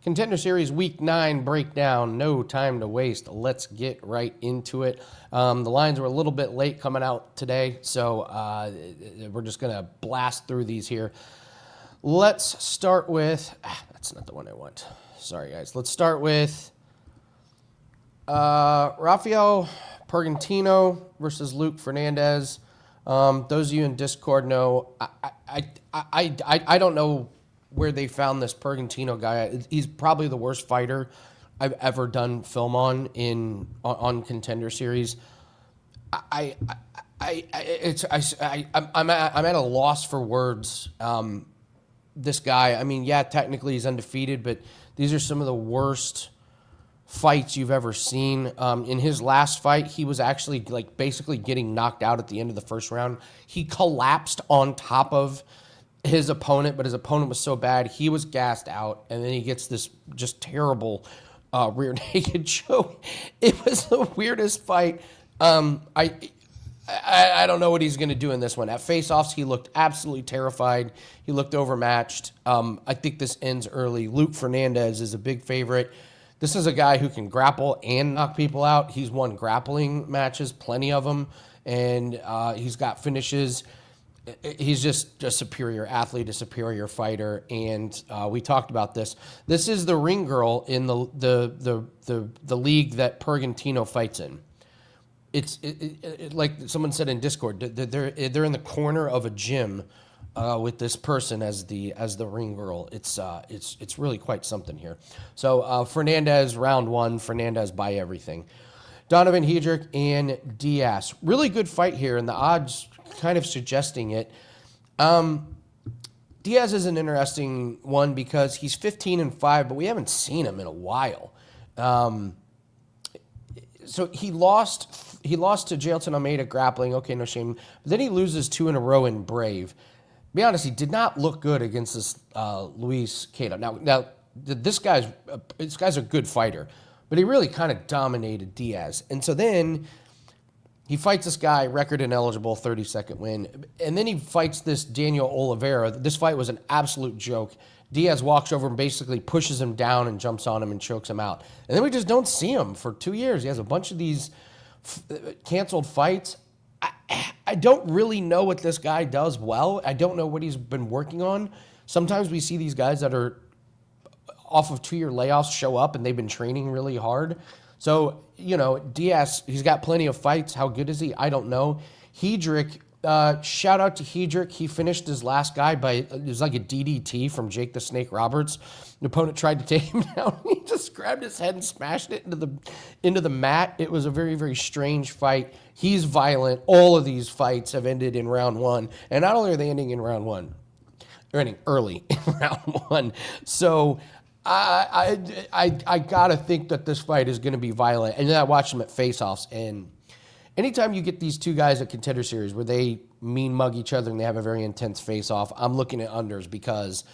Contender Series Week 9 breakdown. No time to waste. Let's get right into it. The lines were a little bit late coming out today, so we're just going to blast through these here. Let's start with... that's not the one I want. Sorry, guys. Let's start with Rafael Pergentino versus Luke Fernandez. Those of you in Discord know I don't know where they found this Pergentino guy. He's probably the worst fighter I've ever done film on on Contender Series. I'm at a loss for words. This guy, I mean, yeah, technically he's undefeated, but these are some of the worst fights you've ever seen. In his last fight, he was actually basically getting knocked out at the end of the first round. He collapsed on top of his opponent, but his opponent was so bad he was gassed out, and then he gets this just terrible rear naked choke. It was the weirdest fight. I don't know what he's going to do in this one. At face-offs, he looked absolutely terrified. He looked overmatched. I think this ends early. Luke Fernandez is a big favorite. This is a guy who can grapple and knock people out. He's won grappling matches, plenty of them, and he's got finishes. He's just a superior athlete, a superior fighter, and we talked about this. This is the ring girl in the league that Pergentino fights in. It's like someone said in Discord. They're in the corner of a gym with this person as the ring girl. It's really quite something here. So Fernandez round 1. Fernandez by everything. Donavon, Hedrick, and Diaz. Really good fight here, and the odds kind of suggesting it. Diaz is an interesting one because he's 15-5, but we haven't seen him in a while. So he lost to Jailton Almeida grappling. Okay, no shame. But then he loses 2 in a row in Brave. To be honest, he did not look good against this Luis Cato. Now this guy's a good fighter, but he really kind of dominated Diaz. And so then he fights this guy, record ineligible, 30-second win. And then he fights this Daniel Oliveira. This fight was an absolute joke. Diaz walks over and basically pushes him down and jumps on him and chokes him out. And then we just don't see him for 2 years. He has a bunch of these canceled fights. I don't really know what this guy does well. I don't know what he's been working on. Sometimes we see these guys that are off of 2-year layoffs show up and they've been training really hard. So, Diaz, he's got plenty of fights. How good is he? I don't know. Hedrick, shout out to Hedrick. He finished his last guy it was like a DDT from Jake the Snake Roberts. The opponent tried to take him down. He just grabbed his head and smashed it into the mat. It was a very, very strange fight. He's violent. All of these fights have ended in round 1. And not only are they ending in round 1, they're ending early in round 1. So I gotta think that this fight is going to be violent. And then I watched them at face-offs, and anytime you get these two guys at Contender Series where they mean mug each other and they have a very intense face-off, I'm looking at unders because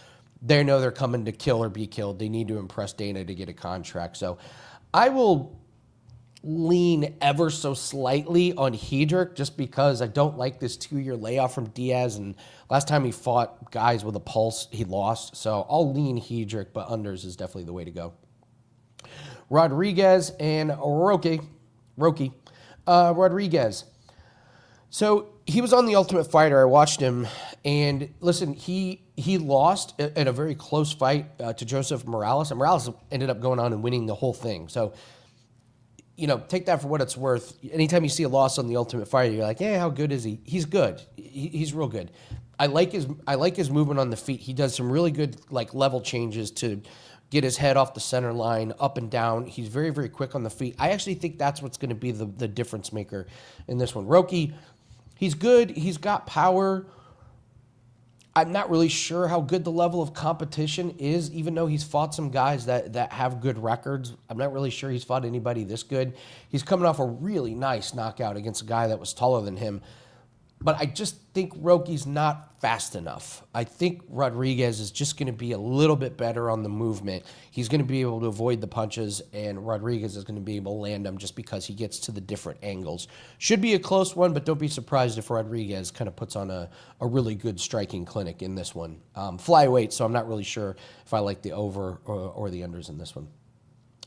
they know they're coming to kill or be killed. They need to impress Dana to get a contract. So I will lean ever so slightly on Hedrick just because I don't like this 2-year layoff from Diaz, and last time he fought guys with a pulse, he lost. So I'll lean Hedrick, but unders is definitely the way to go. Rodriguez and Roque. Rodriguez. So he was on The Ultimate Fighter. I watched him, and listen, he lost in a very close fight to Joseph Morales, and Morales ended up going on and winning the whole thing. So take that for what it's worth. Anytime you see a loss on The Ultimate Fighter, you're like, hey, how good is he? He's good. He's real good. I like his movement on the feet. He does some really good level changes to get his head off the center line, up and down. He's very, very quick on the feet. I actually think that's what's going to be the difference maker in this one. Roque, he's good. He's got power. I'm not really sure how good the level of competition is, even though he's fought some guys that have good records. I'm not really sure he's fought anybody this good. He's coming off a really nice knockout against a guy that was taller than him. But I just think Roque's not fast enough. I think Rodriguez is just going to be a little bit better on the movement. He's going to be able to avoid the punches, and Rodriguez is going to be able to land them just because he gets to the different angles. Should be a close one, but don't be surprised if Rodriguez kind of puts on a really good striking clinic in this one. Flyweight, so I'm not really sure if I like the over or the unders in this one.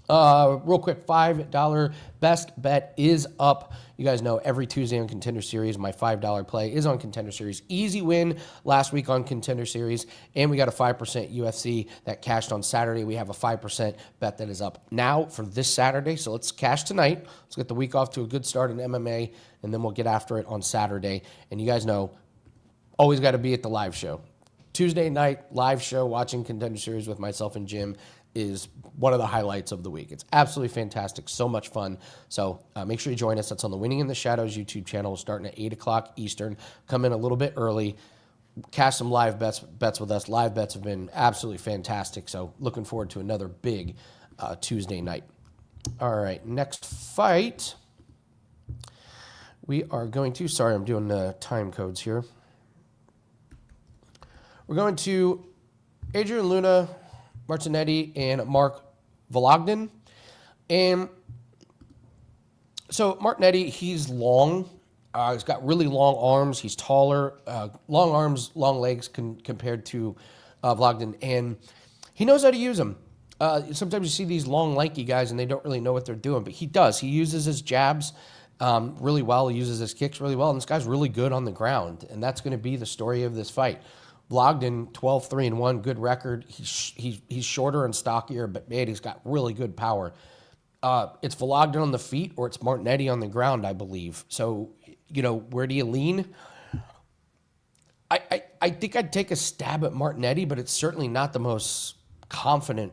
Real quick, $5 best bet is up. You guys know every Tuesday on Contender Series, my $5 play is on Contender Series. Easy win last week on Contender Series, and we got a 5% UFC that cashed on Saturday. We have a 5% bet that is up now for this Saturday, so let's cash tonight. Let's get the week off to a good start in MMA, and then we'll get after it on Saturday. And you guys know, always got to be at the live show. Tuesday night live show, watching Contender Series with myself and Jim is one of the highlights of the week. It's absolutely fantastic. So much fun. So make sure you join us. That's on the Winning in the Shadows YouTube channel, starting at 8 o'clock Eastern. Come in a little bit early. Cast some live bets with us. Live bets have been absolutely fantastic. So looking forward to another big Tuesday night. All right, next fight. We are going to, sorry, I'm doing the time codes here. We're going to Adrian Luna, Martinetti, and Mark Vologdin. And so Martinetti, he's long. He's got really long arms. He's taller. Long arms, long legs compared to Vologdin. And he knows how to use them. Sometimes you see these long, lanky guys, and they don't really know what they're doing. But he does. He uses his jabs really well. He uses his kicks really well. And this guy's really good on the ground. And that's going to be the story of this fight. Vologdin, 12-3-1, good record. He's shorter and stockier, but man, he's got really good power. It's Vologdin on the feet, or it's Martinetti on the ground, I believe. So, you know, where do you lean? I think I'd take a stab at Martinetti, but it's certainly not the most confident,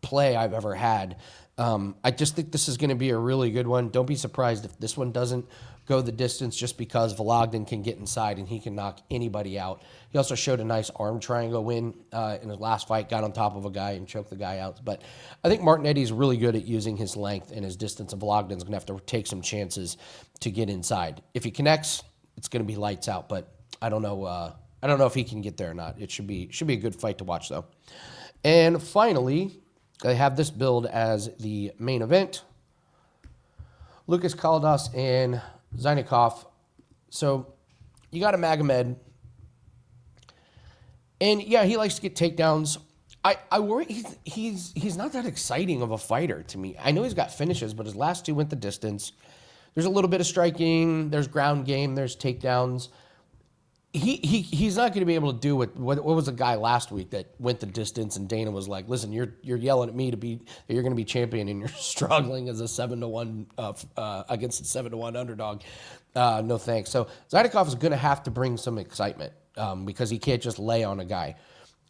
play I've ever had. I just think this is going to be a really good one. Don't be surprised if this one doesn't go the distance just because Vologdin can get inside and he can knock anybody out. He also showed a nice arm triangle win in his last fight, got on top of a guy and choked the guy out. But I think Martinetti's really good at using his length and his distance, and Vologdin's going to have to take some chances to get inside. If he connects, it's going to be lights out, but I don't know. I don't know if he can get there or not. It should be a good fight to watch, though. And finally, they have this build as the main event. Lucas Caldas and Zaynukov. So you got a Magomed. And yeah, he likes to get takedowns. I worry he's not that exciting of a fighter to me. I know he's got finishes, but his last two went the distance. There's a little bit of striking, there's ground game, there's takedowns. He's not going to be able to do what was a guy last week that went the distance, and Dana was like, "Listen, you're yelling at me that you're going to be champion, and you're struggling as a 7-1 against a 7-1 underdog. No thanks." So Zaynukov is going to have to bring some excitement because he can't just lay on a guy,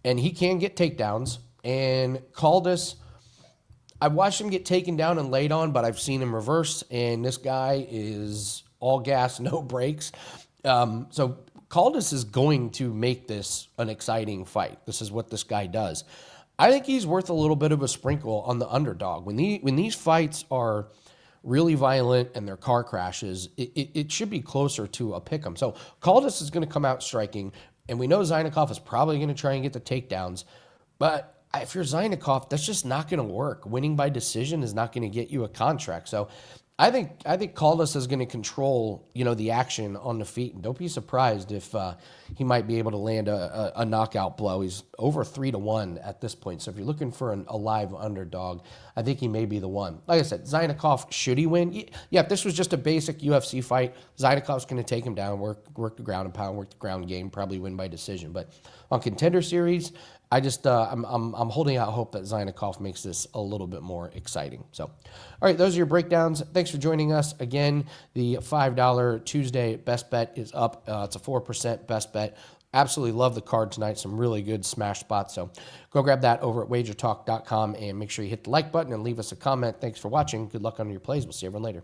and he can get takedowns. And Caldas, I've watched him get taken down and laid on, but I've seen him reverse, and this guy is all gas, no brakes. So Caldas is going to make this an exciting fight. This is what this guy does. I think he's worth a little bit of a sprinkle on the underdog. When these fights are really violent and they're car crashes, it should be closer to a pick'em. So Caldas is going to come out striking, and we know Zaynukov is probably going to try and get the takedowns. But if you're Zaynukov, that's just not going to work. Winning by decision is not going to get you a contract. So I think Caldas is going to control, the action on the feet, and don't be surprised if he might be able to land a knockout blow. He's over 3-1 at this point, so if you're looking for a live underdog, I think he may be the one. Like I said, Zaynukov, should he win? Yeah, if this was just a basic UFC fight, Zaynukov's going to take him down, work the ground and pound, work the ground game, probably win by decision. But on Contender Series, I just I'm holding out hope that Zaynukov makes this a little bit more exciting. So, all right, those are your breakdowns. Thanks for joining us again. The $5 Tuesday best bet is up. It's a 4% best bet. Absolutely love the card tonight. Some really good smash spots. So go grab that over at WagerTalk.com and make sure you hit the like button and leave us a comment. Thanks for watching. Good luck on your plays. We'll see everyone later.